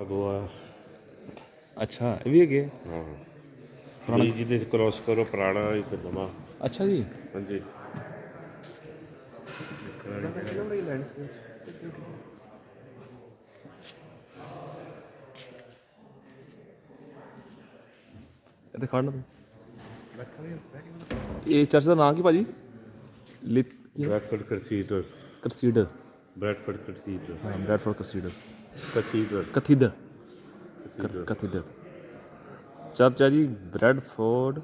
गोवा अच्छा ਇਹ ਵੀ ਹੈਗੇ ਹਾਂ ਪੁਰਾਣਾ ਜੀ ਜਿਹਦੇ ਕ੍ਰੋਸ ਕਰੋ ਪੁਰਾਣਾ ਇੱਕ ਨਵਾਂ ਅੱਛਾ ਜੀ ਹਾਂਜੀ ਇੱਥੇ ਖੜਨਾ ਤੂੰ ਇਹ ਚਰਚ ਦਾ ਨਾਂ ਕੀ ਭਾਜੀ ਬ੍ਰੈਡਫੋਰਡ ਕੈਥੀਡਰਲ ਕਸੀਡਰ ਬ੍ਰੈਡਫੋਰਡ ਕੈਥੀਡਰਲ ਹਾਂ ਬ੍ਰੈਡਫੋਰਡ ਕਸੀਡਰ ਕੈਥੀਡਰਲ ਕਥੀਦਰ ਕਥੀਦਰ ਚਰਚ ਹੈ ਜੀ ਬ੍ਰੈਡਫੋਰਡ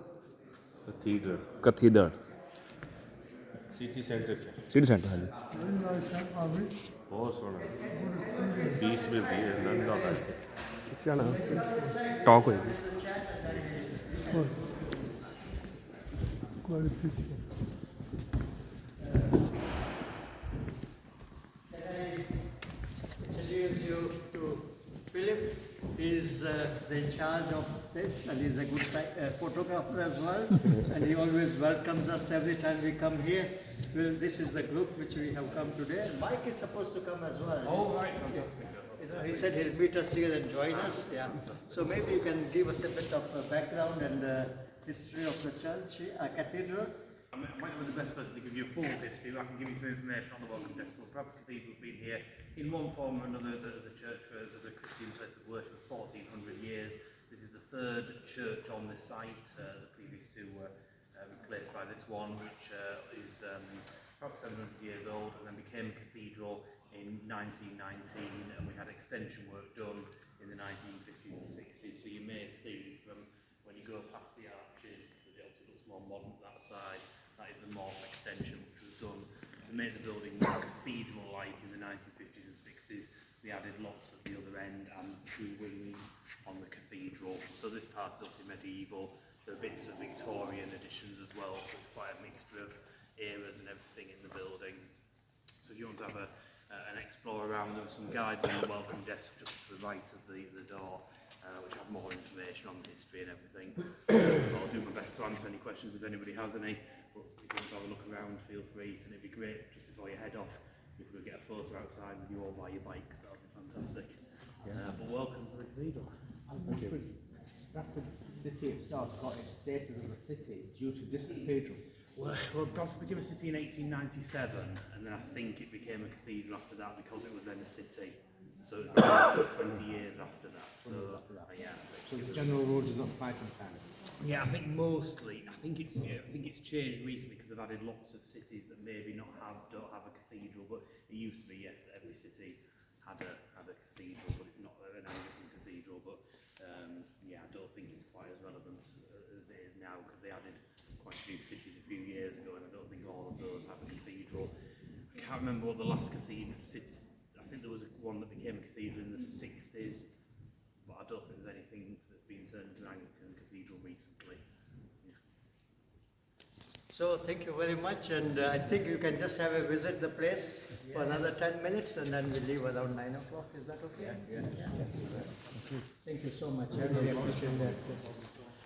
ਕੈਥੀਡਰਲ ਕਥੀਦਰ ਸਿਟੀ ਸੈਂਟਰ ਸਿਟੀ ਸੈਂਟਰ ਹਾਂਜੀ ਬਹੁਤ ਸੋਹਣਾ ਫੀਸ ਮਿਲਦੀ ਹੈ ਨੰਦ ਆਉਂਦਾ ਚਲੋ ਟਾਕ ਹੋਏਗੀ Introduce you to Philip. He's the in charge of this, and he's a good photographer as well. And he always welcomes us every time we come here. Well, this is the group which we have come today. And Mike is supposed to come as well. Oh, right, fantastic. You know, he said he'll meet us here and join us. Yeah. So maybe you can give us a bit of background and history of the church, cathedral. I might not be the best person to give you a full history, but I can give you some information on the Welcome Decibel. Bradford Cathedral's been here in one form or another as a church, as a Christian place of worship for 1400 years. This is the third church on this site. The previous two were replaced by this one, which is about 700 years old, and then became a cathedral in 1919, and we had extension work done in the 1950s and 60s. So you may see from when you go past the arches, it obviously looks more modern at that side. That is the morph extension which was done to make the building more cathedral-like in the 1950s and 60s. We added lots at the other end and two wings on the cathedral. So this part is obviously medieval. There are bits of Victorian additions as well, so it's quite a mixture of eras and everything in the building. So if you want to have an explore around, there are some guides on the welcome desk just to the right of the door, which have more information on the history and everything. I'll do my best to answer any questions if anybody has any, but if you want to have a look around, feel free, and it'd be great just before you head off, if we could get a photo outside with you all by your bikes, that would be fantastic. But welcome to the cathedral. Bradford city itself got its status as a city due to this cathedral. Well, Bradford became a city in 1897, and then I think it became a cathedral after that because it was then a city. So it was about 20 years after that. So yeah. So the general rule does not apply sometimes. Yeah, I think mostly. I think it's changed recently because they've added lots of cities that maybe don't have a cathedral, but it used to be yes that every city had a cathedral, but it's not an Anglican cathedral. But yeah, I don't think it's quite as relevant as it is now because they added quite a few cities a few years ago, and I don't think all of those have a cathedral. I can't remember what the last cathedral city. I think there was one that became a cathedral in the 60s, but I don't think there's anything that's been turned into an Anglican cathedral recently. Yeah. So thank you very much, and I think you can just have a visit the place for another 10 minutes, and then we leave around 9 o'clock. Is that okay? Yeah. Thank you so much. I really appreciate that.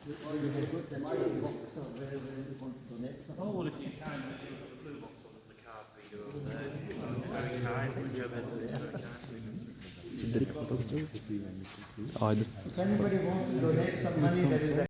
You had good that box, so where you want to donate something? Oh, well, if you can, the blue box on the card reader over there. Very kind, whichever is very kind. ਆ If anybody wants to donate some money, there is a